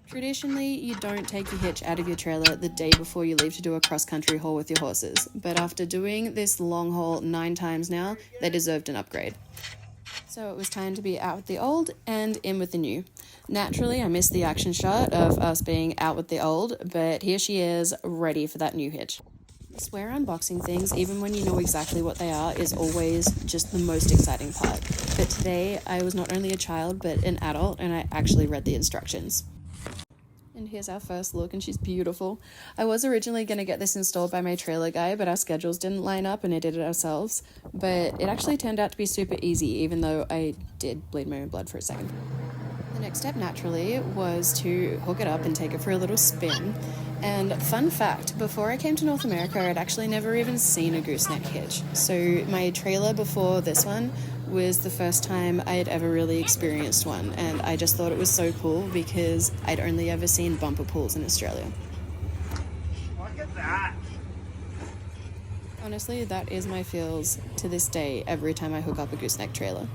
Traditionally, you don't take your hitch out of your trailer the day before you leave to do a cross-country haul with your horses, but after doing this long haul 9 times now, they deserved an upgrade. So it was time to be out with the old and in with the new. Naturally, I missed the action shot of us being out with the old, but here she is, ready for that new hitch. I swear unboxing things, even when you know exactly what they are, is always just the most exciting part. But today, I was not only a child, but an adult, and I actually read the instructions. And here's our first look, and she's beautiful. I was originally going to get this installed by my trailer guy, but our schedules didn't line up and I did it ourselves. But it actually turned out to be super easy, even though I did bleed my own blood for a second. The next step, naturally, was to hook it up and take it for a little spin. And fun fact, before I came to North America, I'd actually never even seen a gooseneck hitch. So my trailer before this one was the first time I had ever really experienced one, and I just thought it was so cool because I'd only ever seen bumper pulls in Australia. Look at that! Honestly, that is my feels to this day every time I hook up a gooseneck trailer.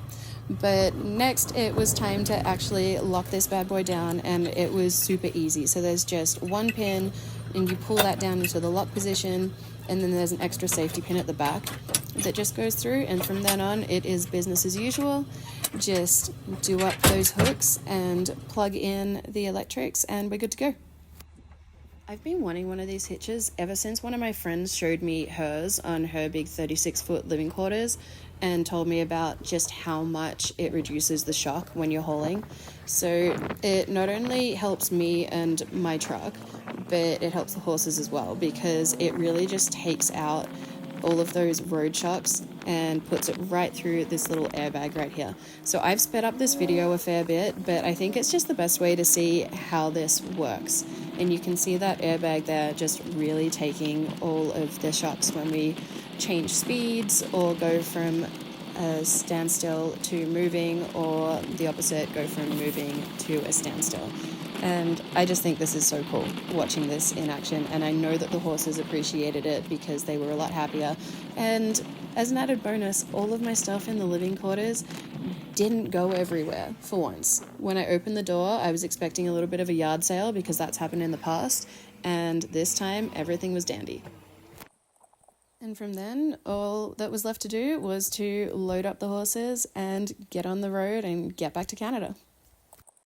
But next, it was time to actually lock this bad boy down, and it was super easy. So there's just one pin, and you pull that down into the lock position, and then there's an extra safety pin at the back that just goes through, and from then on, it is business as usual. Just do up those hooks and plug in the electrics, and we're good to go. I've been wanting one of these hitches ever since one of my friends showed me hers on her big 36-foot living quarters and told me about just how much it reduces the shock when you're hauling. So it not only helps me and my truck, but it helps the horses as well, because it really just takes out all of those road shocks and puts it right through this little airbag right here. So I've sped up this video a fair bit, but I think it's just the best way to see how this works. And you can see that airbag there just really taking all of the shocks when we change speeds or go from a standstill to moving, or the opposite, go from moving to a standstill. And I just think this is so cool, watching this in action, and I know that the horses appreciated it because they were a lot happier. And as an added bonus, all of my stuff in the living quarters didn't go everywhere for once. When I opened the door, I was expecting a little bit of a yard sale because that's happened in the past, and this time everything was dandy. And from then, all that was left to do was to load up the horses and get on the road and get back to Canada.